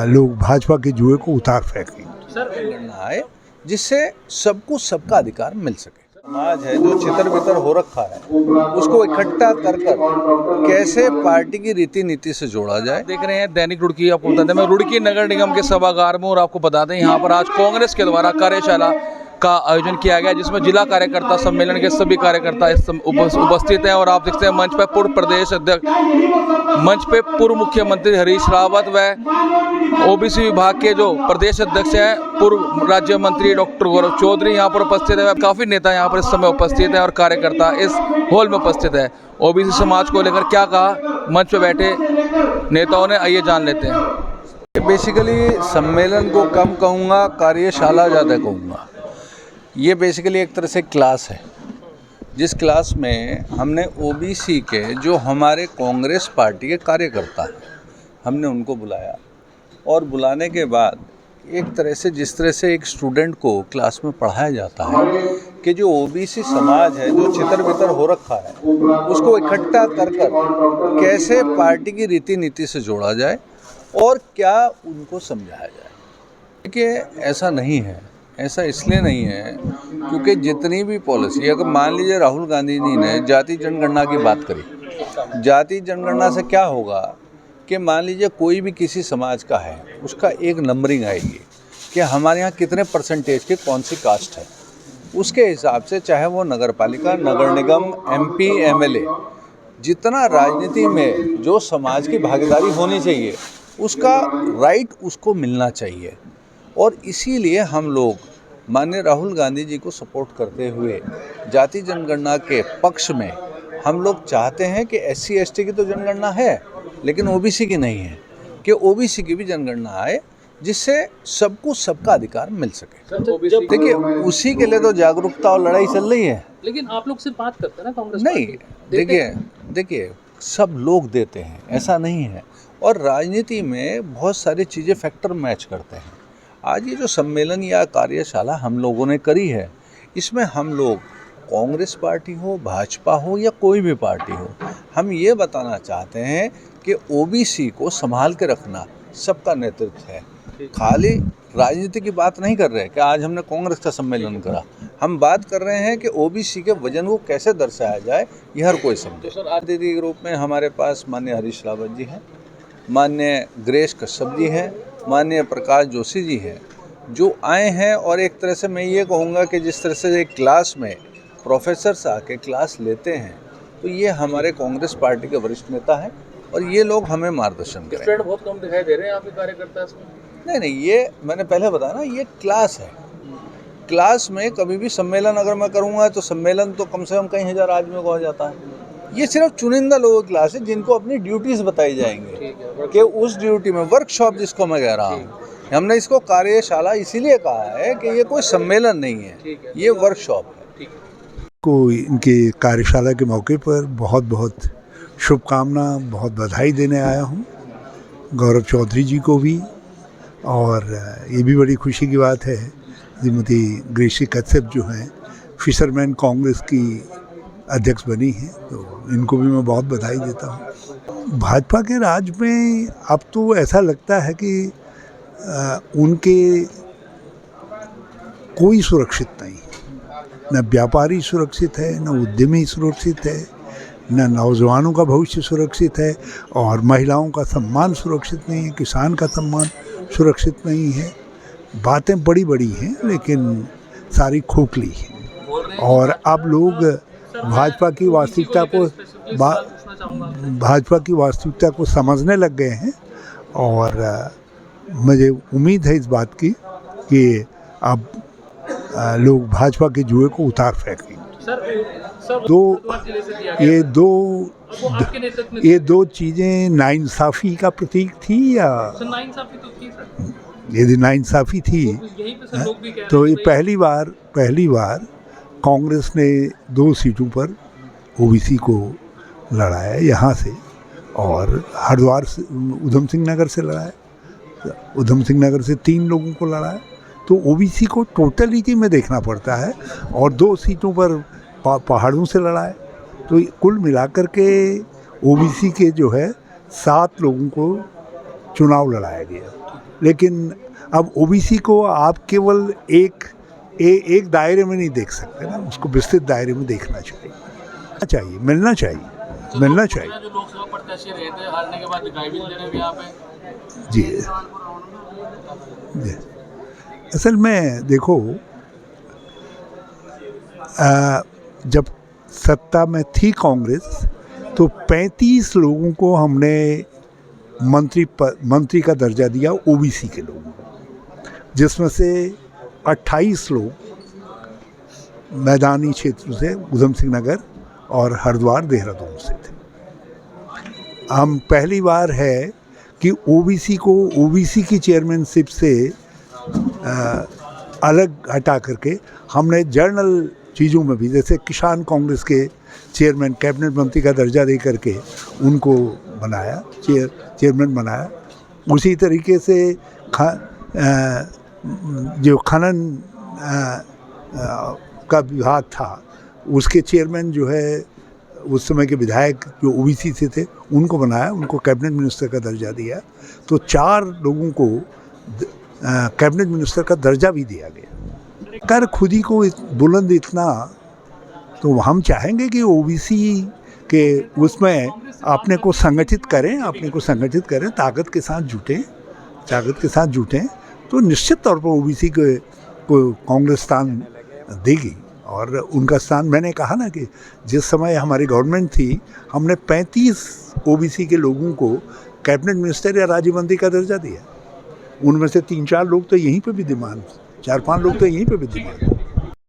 लोग भाजपा के जुए को उतार फेंकें। करना है जिससे सबको सबका अधिकार मिल सके। समाज है जो चितर बितर हो रखा है, उसको इकट्ठा कर कैसे पार्टी की रीति नीति से जोड़ा जाए। देख रहे हैं दैनिक रुड़की। आपको बता दें, मैं रुड़की नगर निगम के सभागार में, और आपको बता दें यहाँ पर आज कांग्रेस के द्वारा कार्यशाला का आयोजन किया गया, जिसमें जिला कार्यकर्ता सम्मेलन के सभी कार्यकर्ता उपस्थित हैं। और आप देखते हैं मंच पर पूर्व प्रदेश अध्यक्ष, मंच पे पूर्व मुख्यमंत्री हरीश रावत व ओबीसी विभाग के जो प्रदेश अध्यक्ष हैं, पूर्व राज्य मंत्री डॉक्टर गौरव चौधरी यहाँ पर उपस्थित है। काफ़ी नेता यहाँ पर इस समय उपस्थित हैं और कार्यकर्ता इस हॉल में उपस्थित है। ओबीसी समाज को लेकर क्या कहा मंच पे बैठे नेताओं ने, आइए जान लेते हैं। बेसिकली सम्मेलन को कम कहूँगा, कार्यशाला ज़्यादा कहूँगा। ये बेसिकली एक तरह से क्लास है, जिस क्लास में हमने ओबीसी के जो हमारे कांग्रेस पार्टी के कार्यकर्ता हैं, हमने उनको बुलाया। और बुलाने के बाद एक तरह से जिस तरह से एक स्टूडेंट को क्लास में पढ़ाया जाता है कि जो ओबीसी समाज है जो चितर बितर हो रखा है, उसको इकट्ठा कर कैसे पार्टी की रीति नीति से जोड़ा जाए और क्या उनको समझाया जाए। देखिए, ऐसा नहीं है, ऐसा इसलिए नहीं है क्योंकि जितनी भी पॉलिसी, अगर मान लीजिए राहुल गांधी जी ने जाति जनगणना की बात करी, जाति जनगणना से क्या होगा कि मान लीजिए कोई भी किसी समाज का है, उसका एक नंबरिंग आएगी कि हमारे यहाँ कितने परसेंटेज के कौन सी कास्ट है, उसके हिसाब से चाहे वो नगर पालिका, नगर निगम, एमपी, एमएलए, जितना राजनीति में जो समाज की भागीदारी होनी चाहिए उसका राइट उसको मिलना चाहिए। और इसीलिए हम लोग माननीय राहुल गांधी जी को सपोर्ट करते हुए जाति जनगणना के पक्ष में हम लोग चाहते हैं कि एससी एसटी की तो जनगणना है लेकिन ओबीसी की नहीं है, कि ओबीसी की भी जनगणना आए जिससे सबको सबका अधिकार मिल सके। देखिए, उसी के लिए तो जागरूकता और लड़ाई चल रही है। लेकिन आप लोग सिर्फ बात करते हैं ना कांग्रेस नहीं, देखिए सब लोग देते हैं, ऐसा नहीं है। और राजनीति में बहुत सारी चीज़ें फैक्टर मैच करते हैं। आज ये जो सम्मेलन या कार्यशाला हम लोगों ने करी है, इसमें हम लोग कांग्रेस पार्टी हो, भाजपा हो या कोई भी पार्टी हो, हम ये बताना चाहते हैं कि ओबीसी को संभाल के रखना सबका नेतृत्व है। खाली राजनीति की बात नहीं कर रहे कि आज हमने कांग्रेस का सम्मेलन करा, हम बात कर रहे हैं कि ओबीसी के वजन को कैसे दर्शाया जाए, ये हर कोई समझे। सर, अतिथि के रूप में हमारे पास माननीय हरीश रावत जी हैं, माननीय ग्रेश कश्यप जी हैं, माननीय प्रकाश जोशी जी हैं, जो आए हैं। और एक तरह से मैं ये कहूँगा कि जिस तरह से एक क्लास में प्रोफेसर्स आके क्लास लेते हैं, तो ये हमारे कांग्रेस पार्टी के वरिष्ठ नेता हैं और ये लोग हमें मार्गदर्शन करें। स्टूडेंट बहुत कम दिखाई दे रहे हैं आपके कार्यकर्ता इसमें। नहीं, ये मैंने पहले बताया ना, ये क्लास है। क्लास में कभी भी सम्मेलन अगर मैं करूँगा तो सम्मेलन तो कम से कम कई हज़ार आदमियों को हो जाता है। ये सिर्फ चुनिंदा लोगों की क्लास है जिनको अपनी ड्यूटीज़ बताई जाएंगी कि उस ड्यूटी में वर्कशॉप, जिसको मैं कह रहा हूँ, हमने इसको कार्यशाला इसीलिए कहा है कि ये कोई सम्मेलन नहीं है, ये वर्कशॉप है। को इनके कार्यशाला के मौके पर बहुत बहुत शुभकामना, बहुत बधाई देने आया हूँ गौरव चौधरी जी को भी। और ये भी बड़ी खुशी की बात है, श्रीमती ग्रेसी कश्यप जो हैं फिशरमैन कांग्रेस की अध्यक्ष बनी हैं, तो इनको भी मैं बहुत बधाई देता हूँ। भाजपा के राज में अब तो ऐसा लगता है कि उनके कोई सुरक्षित नहीं, न व्यापारी सुरक्षित है, न उद्यमी सुरक्षित है, न नौजवानों का भविष्य सुरक्षित है, और महिलाओं का सम्मान सुरक्षित नहीं है, किसान का सम्मान सुरक्षित नहीं है। बातें बड़ी बड़ी हैं लेकिन सारी खोखली हैं। और अब लोग भाजपा की वास्तविकता को समझने लग गए हैं। और मुझे उम्मीद है इस बात की कि अब लोग भाजपा के जुए को उतार फेंकेंगे। ये दो चीज़ें नाइंसाफ़ी का प्रतीक थी, या यदि नाइंसाफ़ी थी तो ये पहली बार कांग्रेस ने 2 सीटों पर ओबीसी को लड़ाया यहाँ से, और हरिद्वार से, उधम सिंह नगर से लड़ाया, उधम सिंह नगर से 3 लोगों को लड़ाया। तो ओबीसी को टोटलिटी में देखना पड़ता है, और 2 सीटों पर पहाड़ों से लड़ाया। तो कुल मिलाकर के ओबीसी के जो है 7 लोगों को चुनाव लड़ाया गया। लेकिन अब ओबीसी को आप केवल एक दायरे में नहीं देख सकते ना, उसको विस्तृत दायरे में देखना चाहिए, मिलना चाहिए। जो लोकसभा प्रत्याशी रहे थे, हारने के बाद दिखाई भी नहीं दे रहे यहाँ पे। जी, असल में देखो, जब सत्ता में थी कांग्रेस तो 35 लोगों को हमने मंत्री का दर्जा दिया ओबीसी के लोगों को, जिसमें से 28 लोग मैदानी क्षेत्र से, उधम सिंह नगर और हरिद्वार देहरादून से थे। हम पहली बार है कि ओबीसी को ओबीसी की चेयरमैनशिप से अलग हटा करके हमने जर्नल चीज़ों में भी, जैसे किसान कांग्रेस के चेयरमैन, कैबिनेट मंत्री का दर्जा दे करके उनको बनाया, चेयरमैन बनाया। उसी तरीके से जो खनन का विभाग था उसके चेयरमैन जो है उस समय के विधायक जो ओबीसी से थे उनको बनाया, उनको कैबिनेट मिनिस्टर का दर्जा दिया। तो 4 लोगों को कैबिनेट मिनिस्टर का दर्जा भी दिया गया। कर खुदी को बुलंद इतना, तो हम चाहेंगे कि ओबीसी के उसमें अपने को संगठित करें, ताकत के साथ जुटें, तो निश्चित तौर पर ओबीसी को कांग्रेस स्थान देगी। और उनका स्थान, मैंने कहा ना कि जिस समय हमारी गवर्नमेंट थी हमने 35 ओबीसी के लोगों को कैबिनेट मिनिस्टर या राज्य मंत्री का दर्जा दिया। उनमें से 3-4 लोग तो यहीं पे विद्यमान, 4-5 लोग तो यहीं पे विद्यमान।